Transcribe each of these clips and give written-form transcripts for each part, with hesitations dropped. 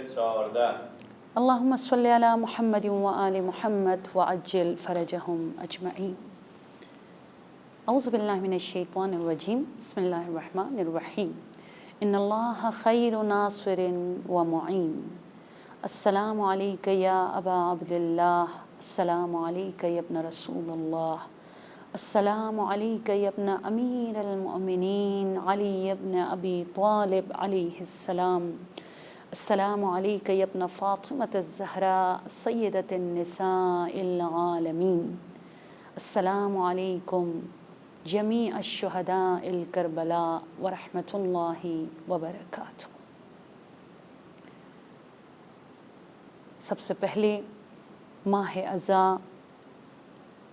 اللهم صل على محمد وآل محمد وعجل فرجهم أجمعين. أعوذ بالله من الشيطان الرجيم. بسم الله الرحمن الرحيم. إن الله خير ناصر ومعين. السلام عليك يا أبا عبد الله. السلام عليك يا ابن رسول الله. السلام عليك يا ابن أمير المؤمنين علي بن أبي طالب عليه السلام. السلام عليك يا ابن فاطمة الزهراء سيدة النساء العالمين. السلام عليكم جميع الشهداء الكربلاء ورحمة الله وبركاته. سب سے پہلے ماہ عزا،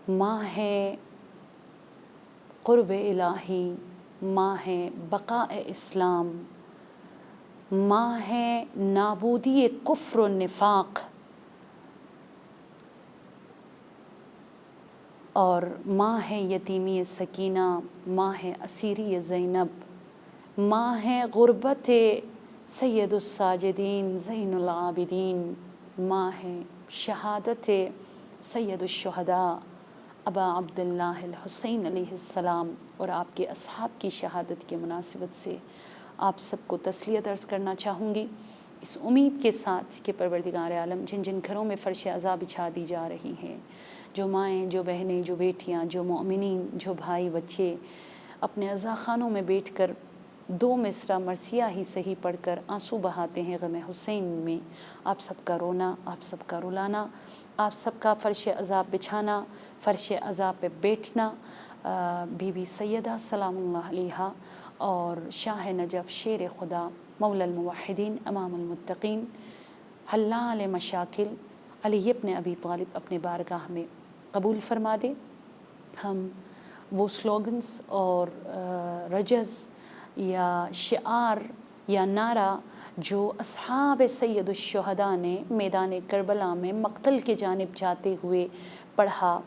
ماہ قرب الہی، ماہ بقاء اسلام، ماہ نابودی کفر و نفاق اور ماہ یتیمی سکینہ، ماہ اسیری زینب، ماہ غربت سید الساجدین زین العابدین، ماہ شہادت سید الشہداء ابا عبداللہ الحسین علیہ السلام اور آپ کے اصحاب کی شہادت کی مناسبت سے آپ سب کو تسلیت عرض کرنا چاہوں گی، اس امید کے ساتھ کہ پروردگار عالم جن جن گھروں میں فرش عزا بچھا دی جا رہی ہیں، جو مائیں، جو بہنیں، جو بیٹیاں، جو مؤمنین، جو بھائی بچے اپنے عزا خانوں میں بیٹھ کر دو مصرع مرثیہ ہی صحیح پڑھ کر آنسو بہاتے ہیں غم حسین میں، آپ سب کا رونا، آپ سب کا رلانا، آپ سب کا فرش عزا بچھانا، فرش عزا پہ بیٹھنا، بی بی سیدہ سلام اللہ علیہا اور شاہ نجف شیر خدا مولا الموحدین امام المتقین حلال مشاکل علی ابن ابی طالب اپنے بارگاہ میں قبول فرما دے۔ ہم وہ سلوگنز اور رجز یا شعار یا نعرہ جو اصحاب سید الشہداء نے میدان کربلا میں مقتل کے جانب جاتے ہوئے پڑھا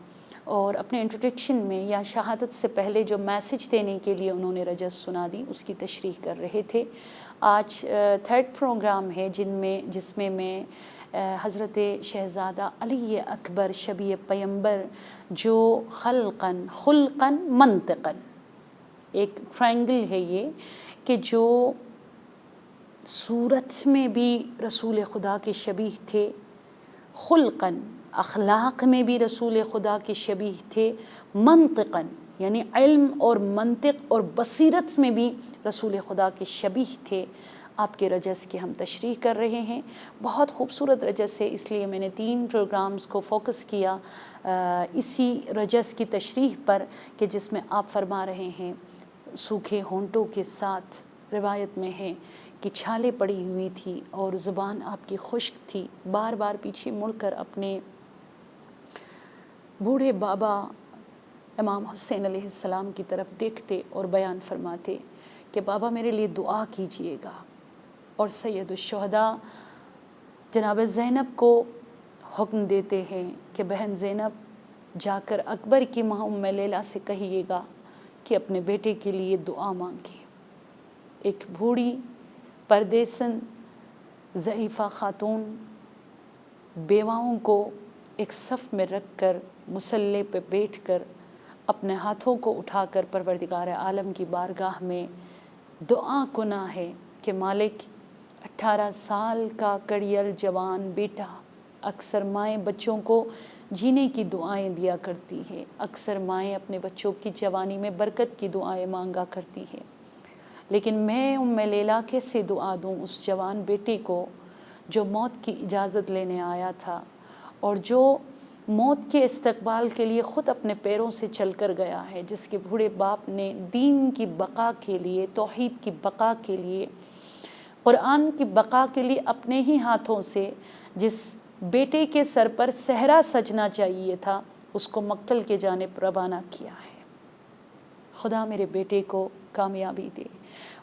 اور اپنے انٹروڈکشن میں یا شہادت سے پہلے جو میسج دینے کے لیے انہوں نے رجز سنا دی، اس کی تشریح کر رہے تھے۔ آج تھرڈ پروگرام ہے جس میں میں حضرت شہزادہ علی اکبر شبیہ پیمبر جو خلقاً منطقاً ایک ٹرائنگل ہے یہ کہ جو صورت میں بھی رسول خدا کے شبیہ تھے، خلقاً اخلاق میں بھی رسول خدا کے شبیہ تھے، منطقاً یعنی علم اور منطق اور بصیرت میں بھی رسول خدا کے شبیہ تھے۔ آپ کے رجز کی ہم تشریح کر رہے ہیں، بہت خوبصورت رجز ہے، اس لیے میں نے 3 پروگرامز کو فوکس کیا اسی رجز کی تشریح پر کہ جس میں آپ فرما رہے ہیں سوکھے ہونٹوں کے ساتھ، روایت میں ہے کہ چھالے پڑی ہوئی تھی اور زبان آپ کی خشک تھی، بار بار پیچھے مڑ کر اپنے بوڑھے بابا امام حسین علیہ السلام کی طرف دیکھتے اور بیان فرماتے کہ بابا میرے لیے دعا کیجئے گا، اور سید الشہداء جناب زینب کو حکم دیتے ہیں کہ بہن زینب جا کر اکبر کی ماں ام لیلہ سے کہیے گا کہ اپنے بیٹے کے لیے دعا مانگے۔ ایک بوڑھی پردیسن ضعیفہ خاتون بیواؤں کو ایک صف میں رکھ کر مصلی پہ بیٹھ کر اپنے ہاتھوں کو اٹھا کر پروردگار عالم کی بارگاہ میں دعا کنا ہے کہ مالک 18 سال کا کڑیل جوان بیٹا، اکثر مائیں بچوں کو جینے کی دعائیں دیا کرتی ہے، اکثر مائیں اپنے بچوں کی جوانی میں برکت کی دعائیں مانگا کرتی ہے، لیکن میں ام لیلہ کیسے دعا دوں اس جوان بیٹے کو جو موت کی اجازت لینے آیا تھا اور جو موت کے استقبال کے لیے خود اپنے پیروں سے چل کر گیا ہے، جس کے بوڑھے باپ نے دین کی بقا کے لیے، توحید کی بقا کے لیے، قرآن کی بقا کے لیے اپنے ہی ہاتھوں سے جس بیٹے کے سر پر صحرا سجنا چاہیے تھا اس کو مقتل کے جانب روانہ کیا ہے۔ خدا میرے بیٹے کو کامیابی دے۔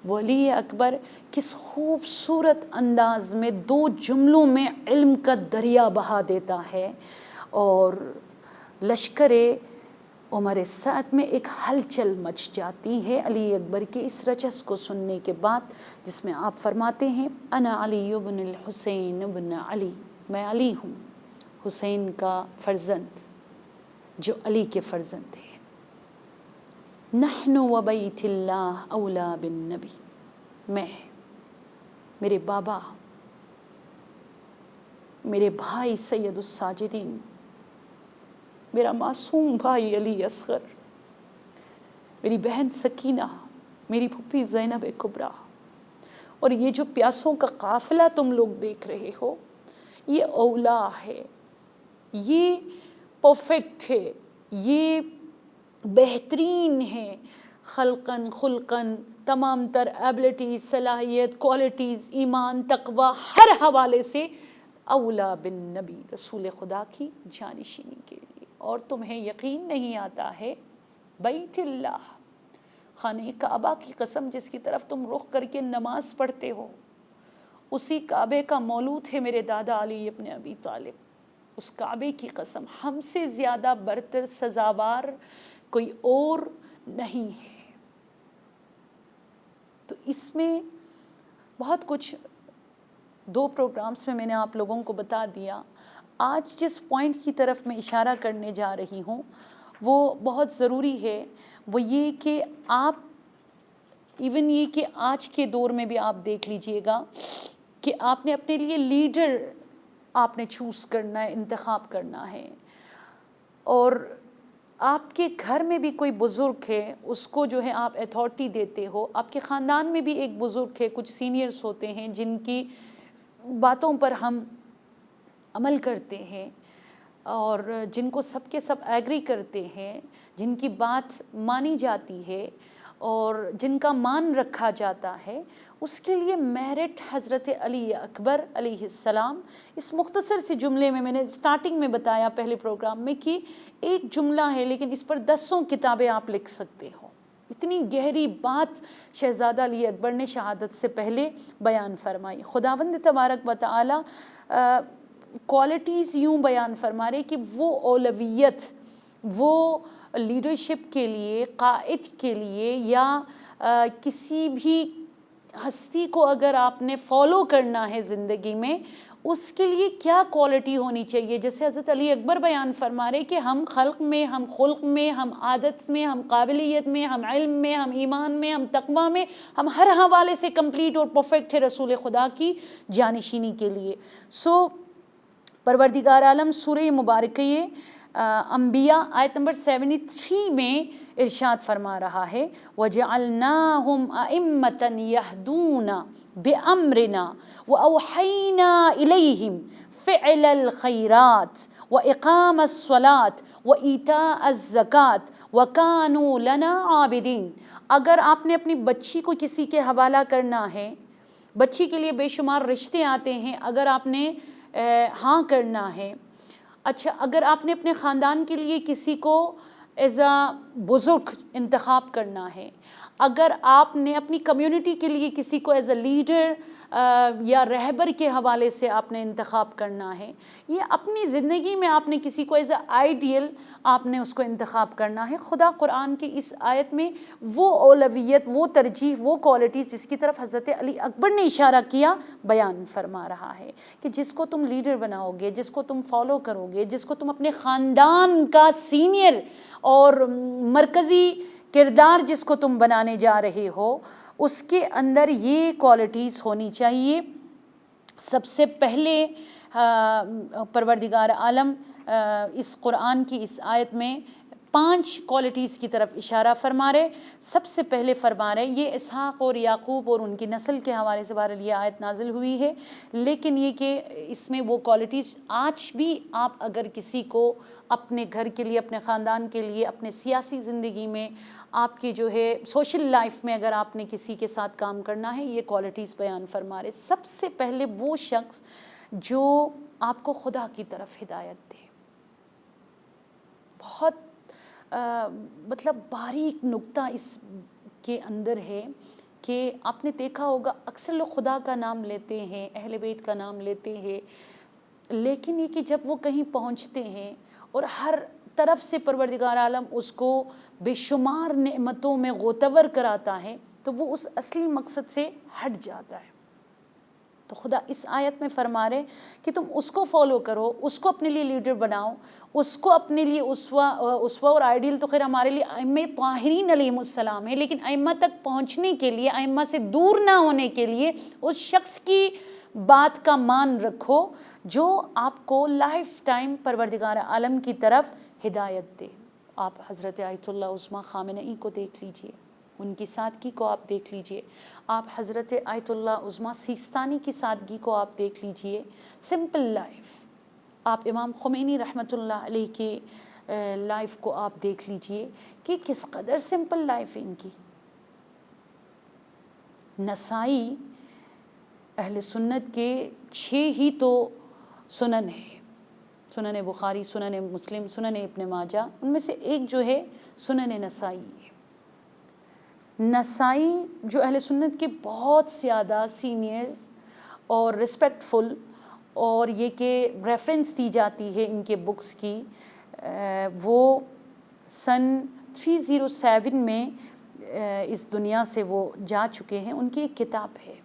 ولی اکبر کس خوبصورت انداز میں 2 جملوں میں علم کا دریا بہا دیتا ہے اور لشکر عمر سعد میں ایک ہلچل مچ جاتی ہے علی اکبر کے اس رجس کو سننے کے بعد، جس میں آپ فرماتے ہیں انا علی بن الحسین بن علی، میں علی ہوں حسین کا فرزند جو علی کے فرزند ہیں. نحن و بیت اللہ اولا بالنبی، میں، میرے بابا، میرے بھائی سید الساجدین، میرا معصوم بھائی علی اصغر، میری بہن سکینہ، میری پھوپھی زینب کبریٰ، اور یہ جو پیاسوں کا قافلہ تم لوگ دیکھ رہے ہو، یہ اولا ہے، یہ پرفیکٹ ہے، یہ بہترین ہے خلقاً خلقاً، تمام تر ایبلٹیز، صلاحیت، کوالٹیز، ایمان، تقوی، ہر حوالے سے اولا بن نبی، رسول خدا کی جانشینی کے لیے. اور تمہیں یقین نہیں آتا ہے بیت اللہ، خانہ کعبہ کی قسم جس کی طرف تم رخ کر کے نماز پڑھتے ہو، اسی کعبے کا مولود ہے میرے دادا علی ابن ابی طالب. اس کعبے کی قسم، ہم سے زیادہ برتر سزاوار کوئی اور نہیں ہے. تو اس میں بہت کچھ 2 پروگرامز میں نے آپ لوگوں کو بتا دیا. آج جس پوائنٹ کی طرف میں اشارہ کرنے جا رہی ہوں وہ بہت ضروری ہے، وہ یہ کہ آپ ایون یہ کہ آج کے دور میں بھی آپ دیکھ لیجئے گا کہ آپ نے اپنے لیے لیڈر آپ نے چوز کرنا ہے، انتخاب کرنا ہے. اور آپ کے گھر میں بھی کوئی بزرگ ہے، اس کو جو ہے آپ اتھارٹی دیتے ہو. آپ کے خاندان میں بھی ایک بزرگ ہے، کچھ سینئرز ہوتے ہیں جن کی باتوں پر ہم عمل کرتے ہیں اور جن کو سب کے سب ایگری کرتے ہیں، جن کی بات مانی جاتی ہے اور جن کا مان رکھا جاتا ہے. اس کے لیے میرٹ حضرت علی اکبر علیہ السلام. اس مختصر سے جملے میں نے سٹارٹنگ میں بتایا پہلے پروگرام میں کہ ایک جملہ ہے لیکن اس پر 10 کتابیں آپ لکھ سکتے ہو. اتنی گہری بات شہزادہ علی اکبر نے شہادت سے پہلے بیان فرمائی. خداوند تبارک و تعالی کوالٹیز یوں بیان فرما رہے کہ وہ اولویت، وہ لیڈرشپ کے لیے، قائد کے لیے یا کسی بھی ہستی کو اگر آپ نے فالو کرنا ہے زندگی میں، اس کے لیے کیا کوالٹی ہونی چاہیے. جیسے حضرت علی اکبر بیان فرما رہے کہ ہم خلق میں، ہم خلق میں، ہم عادت میں، ہم قابلیت میں، ہم علم میں، ہم ایمان میں، ہم تقوی میں، ہم ہر حوالے سے کمپلیٹ اور پرفیکٹ ہے رسول خدا کی جانشینی کے لیے. پروردگار عالم سورہ مبارکہ انبیاء آیت نمبر 73 میں ارشاد فرما رہا ہے وَجَعَلْنَاهُمْ أَئِمَّةً يَهْدُونَ بِأَمْرِنَا وَأَوْحَيْنَا إِلَيْهِمْ فِعْلَ الْخَيْرَاتِ وَإِقَامَ الصَّلَاةِ وَإِيتَاءَ الزَّكَاةِ وَكَانُوا لَنَا عَابِدِينَ. اگر آپ نے اپنی بچی کو کسی کے حوالہ کرنا ہے، بچی کے لیے بے شمار رشتے آتے ہیں، اگر آپ نے ہاں کرنا ہے. اچھا، اگر آپ نے اپنے خاندان کے لیے کسی کو ایز اے بزرگ انتخاب کرنا ہے، اگر آپ نے اپنی کمیونٹی کے لیے کسی کو ایز اے لیڈر یا رہبر کے حوالے سے آپ نے انتخاب کرنا ہے، یہ اپنی زندگی میں آپ نے کسی کو ایز اے آئیڈیل آپ نے اس کو انتخاب کرنا ہے. خدا قرآن کی اس آیت میں وہ اولویت، وہ ترجیح، وہ کوالٹیز جس کی طرف حضرت علی اکبر نے اشارہ کیا بیان فرما رہا ہے کہ جس کو تم لیڈر بناؤ گے، جس کو تم فالو کرو گے، جس کو تم اپنے خاندان کا سینئر اور مرکزی کردار جس کو تم بنانے جا رہے ہو، اس کے اندر یہ کوالٹیز ہونی چاہیے. سب سے پہلے پروردگار عالم اس قرآن کی اس آیت میں 5 کوالٹیز کی طرف اشارہ فرما رہے. سب سے پہلے فرما رہے، یہ اسحاق اور یعقوب اور ان کی نسل کے حوالے سے بہرحال یہ آیت نازل ہوئی ہے، لیکن یہ کہ اس میں وہ کوالٹیز آج بھی آپ اگر کسی کو اپنے گھر کے لیے، اپنے خاندان کے لیے، اپنے سیاسی زندگی میں، آپ کی جو ہے سوشل لائف میں اگر آپ نے کسی کے ساتھ کام کرنا ہے، یہ کوالٹیز بیان فرما رہے. سب سے پہلے وہ شخص جو آپ کو خدا کی طرف ہدایت دے. بہت مطلب باریک نکتہ اس کے اندر ہے کہ آپ نے دیکھا ہوگا اکثر لوگ خدا کا نام لیتے ہیں، اہل بیت کا نام لیتے ہیں، لیکن یہ کہ جب وہ کہیں پہنچتے ہیں اور ہر طرف سے پروردگار عالم اس کو بے شمار نعمتوں میں غوطور کراتا ہے تو وہ اس اصلی مقصد سے ہٹ جاتا ہے۔ تو خدا اس آیت میں فرما رہے کہ تم اس کو فالو کرو، اس کو اپنے لیے لیڈر بناؤ، اس کو اپنے لیے اسوہ اور آئیڈیل تو خیر ہمارے لیے ائمہ طاہرین علیہم السلام ہے، لیکن ائمہ تک پہنچنے کے لیے، ائمہ سے دور نہ ہونے کے لیے اس شخص کی بات کا مان رکھو جو آپ کو لائف ٹائم پروردگار عالم کی طرف ہدایت دے۔ آپ حضرت آیت اللہ عظمیٰ خامنئی کو دیکھ لیجئے، ان کی سادگی کو آپ دیکھ لیجئے، آپ حضرت آیت اللہ عظمیٰ سیستانی کی سادگی کو آپ دیکھ لیجئے، سمپل لائف۔ آپ امام خمینی رحمۃ اللہ علیہ کی لائف کو آپ دیکھ لیجئے کہ کس قدر سمپل لائف ہے ان کی۔ نسائی اہل سنت کے 6 ہی تو سنن ہے، سنن بخاری، سنن مسلم، سنن ابن ماجہ، ان میں سے ایک جو ہے سنن نسائی ہے۔ نسائی جو اہل سنت کے بہت زیادہ سینئرز اور رسپیکٹفل اور یہ کہ ریفرنس دی جاتی ہے ان کے بکس کی، وہ سن 307 میں اس دنیا سے وہ جا چکے ہیں۔ ان کی ایک کتاب ہے،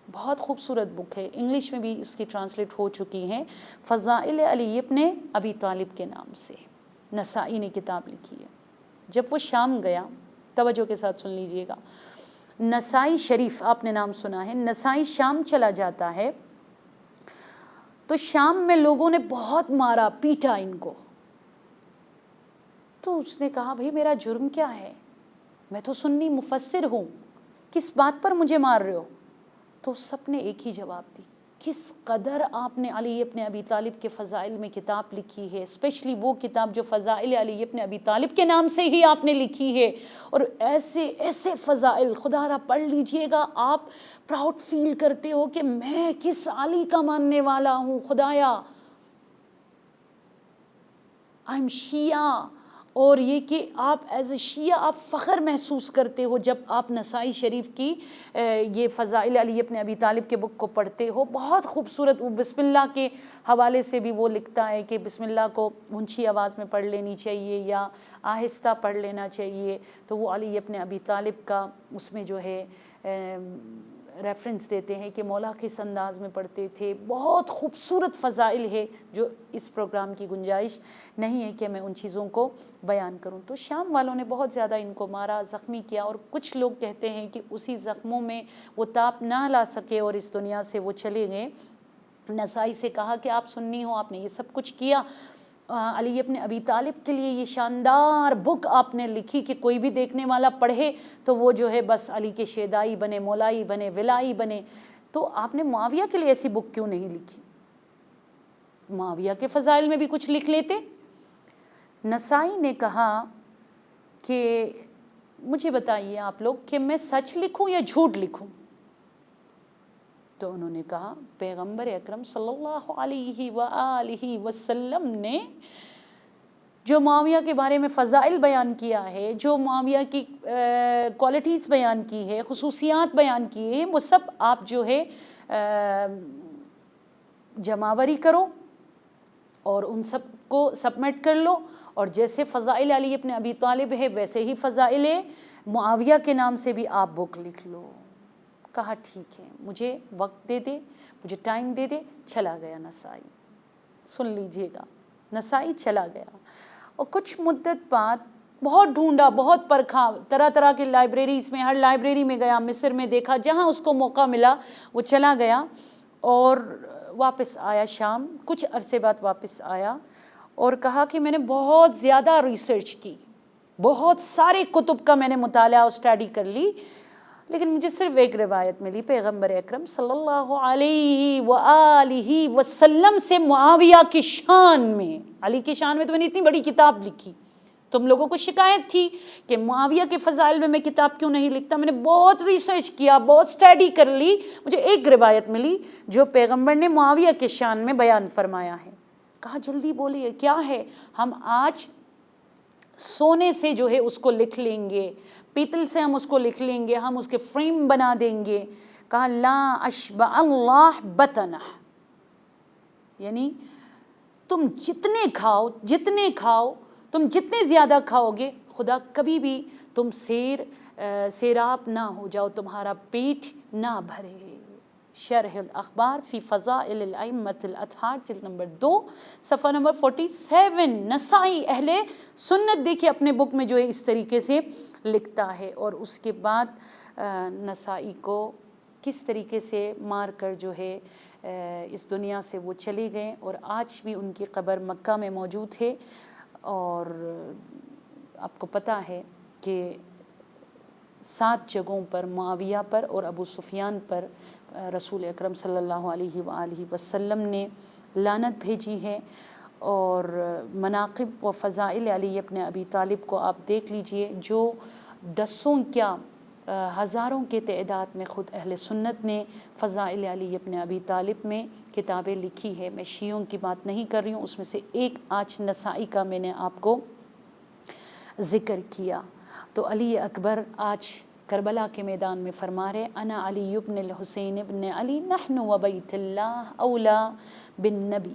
بہت خوبصورت بک ہے، انگلش میں بھی اس کی ٹرانسلیٹ ہو چکی ہیں، فضائل علی ابن ابی طالب کے نام سے نسائی نے کتاب لکھی ہے۔ جب وہ شام گیا، توجہ کے ساتھ سن لیجئے گا، نسائی شریف آپ نے نام سنا ہے، نسائی شام چلا جاتا ہے تو شام میں لوگوں نے بہت مارا پیٹا ان کو، تو اس نے کہا بھئی میرا جرم کیا ہے، میں تو سنی مفسر ہوں، کس بات پر مجھے مار رہے ہو؟ تو سب نے ایک ہی جواب دی، کس قدر آپ نے علی ابن ابی طالب کے فضائل میں کتاب لکھی ہے، اسپیشلی وہ کتاب جو فضائل علی ابن ابی طالب کے نام سے ہی آپ نے لکھی ہے، اور ایسے ایسے فضائل، خدا را پڑھ لیجئے گا، آپ پراؤڈ فیل کرتے ہو کہ میں کس علی کا ماننے والا ہوں، خدایا I'm شیعہ، اور یہ کہ آپ ایز اے شیعہ آپ فخر محسوس کرتے ہو جب آپ نسائی شریف کی یہ فضائل علی ابن ابی طالب کے بک کو پڑھتے ہو۔ بہت خوبصورت، وہ بسم اللہ کے حوالے سے بھی وہ لکھتا ہے کہ بسم اللہ کو اونچی آواز میں پڑھ لینی چاہیے یا آہستہ پڑھ لینا چاہیے، تو وہ علی ابن ابی طالب کا اس میں جو ہے ریفرنس دیتے ہیں کہ مولا کس انداز میں پڑھتے تھے۔ بہت خوبصورت فضائل ہے جو اس پروگرام کی گنجائش نہیں ہے کہ میں ان چیزوں کو بیان کروں۔ تو شام والوں نے بہت زیادہ ان کو مارا، زخمی کیا، اور کچھ لوگ کہتے ہیں کہ اسی زخموں میں وہ تاپ نہ لا سکے اور اس دنیا سے وہ چلے گئے۔ نسائی سے کہا کہ آپ سنی ہو، آپ نے یہ سب کچھ کیا، علی ابن ابی طالب کے لیے یہ شاندار بک آپ نے لکھی کہ کوئی بھی دیکھنے والا پڑھے تو وہ جو ہے بس علی کے شیدائی بنے، مولائی بنے، ولائی بنے، تو آپ نے معاویہ کے لیے ایسی بک کیوں نہیں لکھی؟ معاویہ کے فضائل میں بھی کچھ لکھ لیتے۔ نسائی نے کہا کہ مجھے بتائیے آپ لوگ کہ میں سچ لکھوں یا جھوٹ لکھوں؟ تو انہوں نے کہا پیغمبر اکرم صلی اللہ علیہ وآلہ وسلم نے جو معاویہ کے بارے میں فضائل بیان کیا ہے، جو معاویہ کی کوالٹیز بیان کی ہے، خصوصیات بیان کی ہیں، وہ سب آپ جو ہے جمعوری کرو اور ان سب کو سبمٹ کر لو، اور جیسے فضائل علی ابن ابی طالب ہے ویسے ہی فضائل معاویہ کے نام سے بھی آپ بک لکھ لو۔ کہا ٹھیک ہے، مجھے وقت دے دے، مجھے ٹائم دے دے۔ چلا گیا نسائی، سن لیجئے گا، نسائی چلا گیا، اور کچھ مدت بعد بہت ڈھونڈا، بہت پرکھا، طرح طرح کے لائبریریز میں، ہر لائبریری میں گیا، مصر میں دیکھا، جہاں اس کو موقع ملا وہ چلا گیا، اور واپس آیا شام، کچھ عرصے بعد واپس آیا اور کہا کہ میں نے بہت زیادہ ریسرچ کی، بہت سارے کتب کا میں نے مطالعہ اور اسٹڈی کر لی، لیکن مجھے صرف ایک روایت ملی پیغمبر اکرم صلی اللہ علیہ وآلہ وسلم سے معاویہ کی شان میں۔ علی کی شان میں تو میں نے اتنی بڑی کتاب لکھی، تم لوگوں کو شکایت تھی کہ معاویہ کے فضائل میں کتاب کیوں نہیں لکھتا، میں نے بہت ریسرچ کیا، بہت اسٹڈی کر لی، مجھے ایک روایت ملی جو پیغمبر نے معاویہ کے شان میں بیان فرمایا ہے۔ کہا جلدی بولیے کیا ہے، ہم آج سونے سے جو ہے اس کو لکھ لیں گے، پیتل سے ہم اس کو لکھ لیں گے، ہم اس کے فریم بنا دیں گے۔ کہا لا اشبع اللہ بطنہ، یعنی تم جتنے کھاؤ تم جتنے زیادہ کھاؤ گے خدا کبھی بھی تم سیراب نہ ہو جاؤ، تمہارا پیٹ نہ بھرے۔ شرح الاخبار فی فضائل الائمۃ الاطہار جلد نمبر 2 صفحہ نمبر 47۔ نسائی اہل سنت دیکھیے اپنے بک میں جو ہے اس طریقے سے لکھتا ہے، اور اس کے بعد نسائی کو کس طریقے سے مار کر جو ہے اس دنیا سے وہ چلے گئے، اور آج بھی ان کی قبر مکہ میں موجود ہے۔ اور آپ کو پتہ ہے کہ 7 جگہوں پر معاویہ پر اور ابو سفیان پر رسول اکرم صلی اللہ علیہ وآلہ وسلم نے لعنت بھیجی ہے۔ اور مناقب و فضائل علی ابن ابی طالب کو آپ دیکھ لیجئے، جو دسوں کیا ہزاروں کے تعداد میں خود اہل سنت نے فضائل علی ابن ابی طالب میں کتابیں لکھی ہے۔ میں شیعوں کی بات نہیں کر رہی ہوں، اس میں سے ایک آج نسائی کا میں نے آپ کو ذکر کیا۔ تو علی اکبر آج کربلا کے میدان میں فرما رہے انا علی ابن الحسین ابن علی نحن و بیت اللہ اولا بالنبی،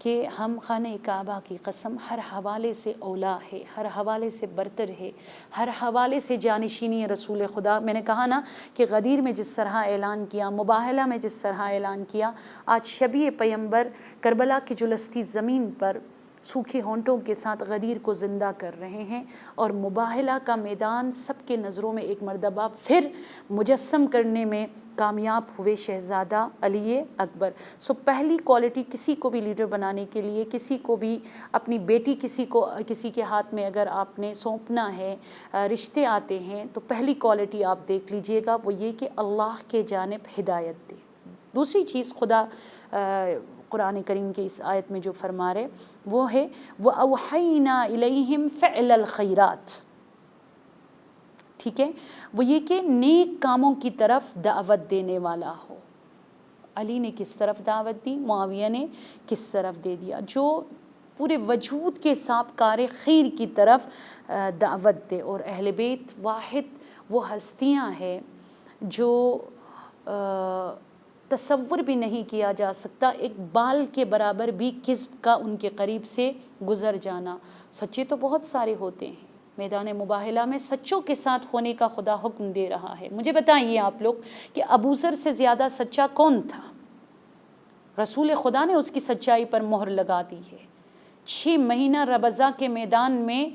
کہ ہم خانہ کعبہ کی قسم ہر حوالے سے اولا ہے، ہر حوالے سے برتر ہے، ہر حوالے سے جانشینی رسول خدا۔ میں نے کہا نا کہ غدیر میں جس طرح اعلان کیا، مباہلہ میں جس طرح اعلان کیا، آج شبیہ پیمبر کربلا کی جلستی زمین پر سوکھے ہونٹوں کے ساتھ غدیر کو زندہ کر رہے ہیں، اور مباہلہ کا میدان سب کے نظروں میں ایک مرتبہ پھر مجسم کرنے میں کامیاب ہوئے شہزادہ علی اکبر۔ سو پہلی کوالٹی کسی کو بھی لیڈر بنانے کے لیے، کسی کو بھی اپنی بیٹی کسی کے ہاتھ میں اگر آپ نے سونپنا ہے، رشتے آتے ہیں، تو پہلی کوالٹی آپ دیکھ لیجئے گا، وہ یہ کہ اللہ کے جانب ہدایت دے۔ دوسری چیز خدا قرآن کریم کے اس آیت میں جو فرما رہے وہ ہے وَأَوْحَيْنَا إِلَيْهِمْ فِعْلَ الْخَيْرَاتِ، ٹھیک ہے، وہ یہ کہ نیک کاموں کی طرف دعوت دینے والا ہو۔ علی نے کس طرف دعوت دی، معاویہ نے کس طرف دے دیا، جو پورے وجود کے ساتھ کار خیر کی طرف دعوت دے۔ اور اہل بیت واحد وہ ہستیاں ہیں جو تصور بھی نہیں کیا جا سکتا، ایک بال کے برابر بھی کذب کا ان کے قریب سے گزر جانا۔ سچے تو بہت سارے ہوتے ہیں، میدان مباہلہ میں سچوں کے ساتھ ہونے کا خدا حکم دے رہا ہے۔ مجھے بتائیے آپ لوگ کہ ابو ذر سے زیادہ سچا کون تھا؟ رسول خدا نے اس کی سچائی پر مہر لگا دی ہے۔ 6 مہینہ ربضہ کے میدان میں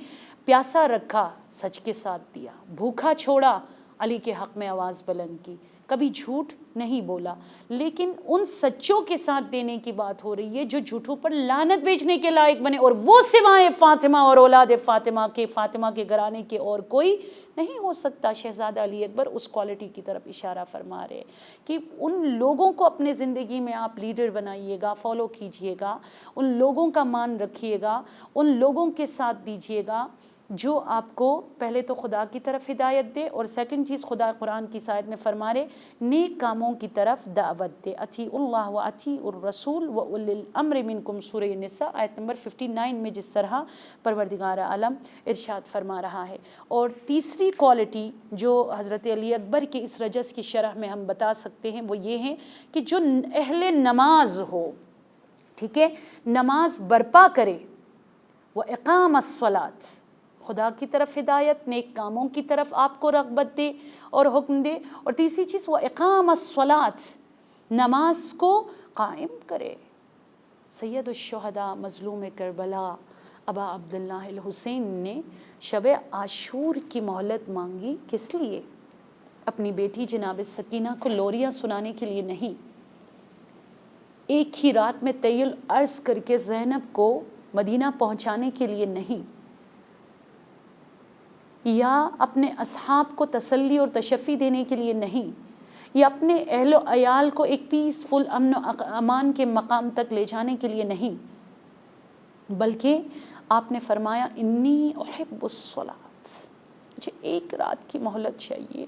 پیاسا رکھا، سچ کے ساتھ دیا، بھوکا چھوڑا، علی کے حق میں آواز بلند کی، کبھی جھوٹ نہیں بولا۔ لیکن ان سچوں کے ساتھ دینے کی بات ہو رہی ہے جو جھوٹوں پر لعنت بیچنے کے لائق بنے، اور وہ سوائے فاطمہ اور اولاد فاطمہ کے گھرانے کے اور کوئی نہیں ہو سکتا۔ شہزادہ علی اکبر اس کوالٹی کی طرف اشارہ فرما رہے کہ ان لوگوں کو اپنے زندگی میں آپ لیڈر بنائیے گا، فالو کیجئے گا، ان لوگوں کا مان رکھیے گا، ان لوگوں کے ساتھ دیجئے گا جو آپ کو پہلے تو خدا کی طرف ہدایت دے، اور سیکنڈ چیز خدا قرآن کی آیت میں فرما رہے نیک کاموں کی طرف دعوت دے۔ اطیعوا اللہ و اطیعوا الرسول و اولی الامر منکم، سورہ نساء آیت نمبر 59 میں جس طرح پروردگار عالم ارشاد فرما رہا ہے۔ اور تیسری کوالٹی جو حضرت علی اکبر کے اس رجس کی شرح میں ہم بتا سکتے ہیں وہ یہ ہے کہ جو اہل نماز ہو، ٹھیک ہے، نماز برپا کرے، وہ اقام الصلاۃ، خدا کی طرف ہدایت، نیک کاموں کی طرف آپ کو رغبت دے اور حکم دے۔ اور تیسری چیز وہ اقام الصلاۃ، نماز کو قائم کرے۔ سید الشہداء مظلوم کربلا ابا عبداللہ الحسین نے شب عاشور کی مہلت مانگی، کس لیے؟ اپنی بیٹی جناب سکینہ کو لوریاں سنانے کے لیے نہیں، ایک ہی رات میں طی العرض کر کے زینب کو مدینہ پہنچانے کے لیے نہیں، یا اپنے اصحاب کو تسلی اور تشفی دینے کے لیے نہیں، یا اپنے اہل و عیال کو ایک پیسفل امن و امان کے مقام تک لے جانے کے لیے نہیں، بلکہ آپ نے فرمایا انی احب الصلاۃ، مجھے ایک رات کی مہلت چاہیے،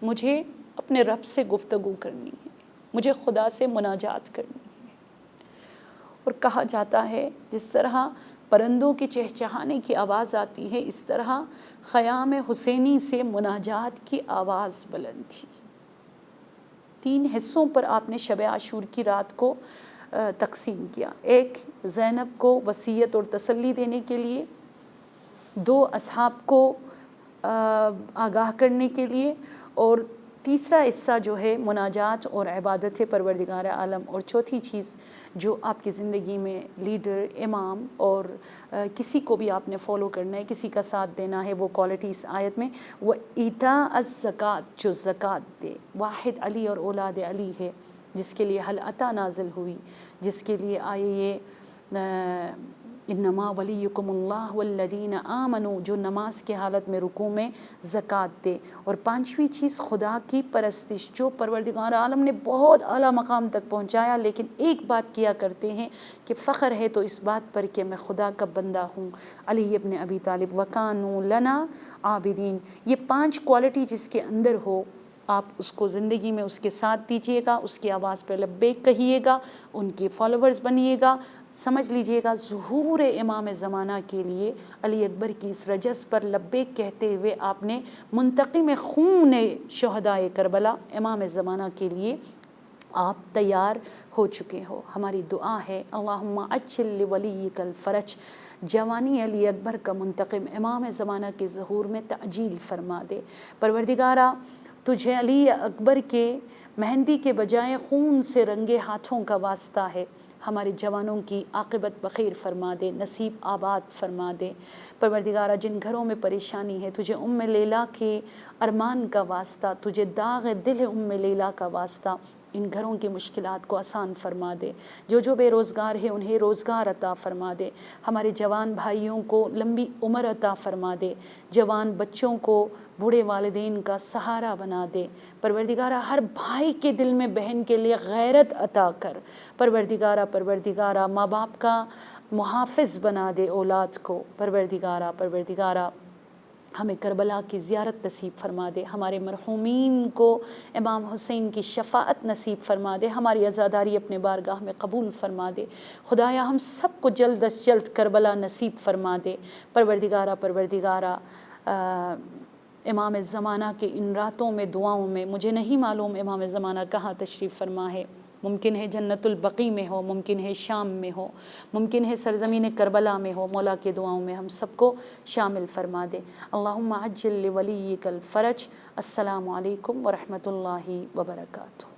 مجھے اپنے رب سے گفتگو کرنی ہے، مجھے خدا سے مناجات کرنی ہے۔ اور کہا جاتا ہے جس طرح پرندوں کے چہچہانے کی آواز آتی ہے، اس طرح خیام حسینی سے مناجات کی آواز بلند تھی۔ 3 حصوں پر آپ نے شب عاشور کی رات کو تقسیم کیا، ایک زینب کو وصیت اور تسلی دینے کے لیے، 2 اصحاب کو آگاہ کرنے کے لیے، اور تیسرا حصہ جو ہے مناجات اور عبادت پروردگار عالم، اور چوتھی چیز جو آپ کی زندگی میں لیڈر، امام اور کسی کو بھی آپ نے فالو کرنا ہے، کسی کا ساتھ دینا ہے، وہ کوالٹی اس آیت میں وَإِيتَاءَ الزَّكَاةِ، جو زکوٰۃ دے۔ واحد علی اور اولاد علی ہے، جس کے لیے حل عطا نازل ہوئی، جس کے لیے آئے یہ انما ولیکم اللہ والذین آمنوا، جو نماز کے حالت میں رکوع میں زکوٰۃ دے۔ اور 5ویں چیز خدا کی پرستش، جو پروردگار عالم نے بہت اعلیٰ مقام تک پہنچایا، لیکن ایک بات کیا کرتے ہیں کہ فخر ہے تو اس بات پر کہ میں خدا کا بندہ ہوں۔ علی ابن ابی طالب وَكَانُوا لَنَا عابدین، یہ 5 کوالٹی جس کے اندر ہو، آپ اس کو زندگی میں اس کے ساتھ دیجیے گا، اس کی آواز پہ لبیک کہیے گا، ان کے فالوورز بنیے گا۔ سمجھ لیجئے گا ظہور امام زمانہ کے لیے علی اکبر کی اس رجس پر لبیک کہتے ہوئے آپ نے منتقم خون شہدائے کربلا امام زمانہ کے لیے آپ تیار ہو چکے ہو۔ ہماری دعا ہے اللہم عجل لولیک الفرج، جوانی علی اکبر کا منتقم امام زمانہ کے ظہور میں تعجیل فرما دے۔ پروردگارہ تجھے علی اکبر کے مہندی کے بجائے خون سے رنگے ہاتھوں کا واسطہ ہے، ہمارے جوانوں کی عاقبت بخیر فرما دے، نصیب آباد فرما دے۔ پروردگارہ جن گھروں میں پریشانی ہے، تجھے ام لیلا کے ارمان کا واسطہ، تجھے داغ دل ام لیلا کا واسطہ، ان گھروں کی مشکلات کو آسان فرما دے۔ جو بے روزگار ہے انہیں روزگار عطا فرما دے۔ ہمارے جوان بھائیوں کو لمبی عمر عطا فرما دے۔ جوان بچوں کو بوڑھے والدین کا سہارا بنا دے۔ پروردگارہ ہر بھائی کے دل میں بہن کے لیے غیرت عطا کر۔ پروردگارہ ماں باپ کا محافظ بنا دے اولاد کو۔ پروردگارہ ہمیں کربلا کی زیارت نصیب فرما دے، ہمارے مرحومین کو امام حسین کی شفاعت نصیب فرما دے، ہماری عزاداری اپنے بارگاہ میں قبول فرما دے۔ خدایا ہم سب کو جلد از جلد کربلا نصیب فرما دے۔ پروردگارہ امام زمانہ کے ان راتوں میں دعاؤں میں، مجھے نہیں معلوم امام زمانہ کہاں تشریف فرما ہے، ممکن ہے جنت البقیع میں ہو، ممکن ہے شام میں ہو، ممکن ہے سرزمین کربلا میں ہو۔ مولا کے دعاؤں میں ہم سب کو شامل فرما دے۔ اللہم عجل لولیک الفرج۔ السلام علیکم ورحمۃ اللہ وبرکاتہ۔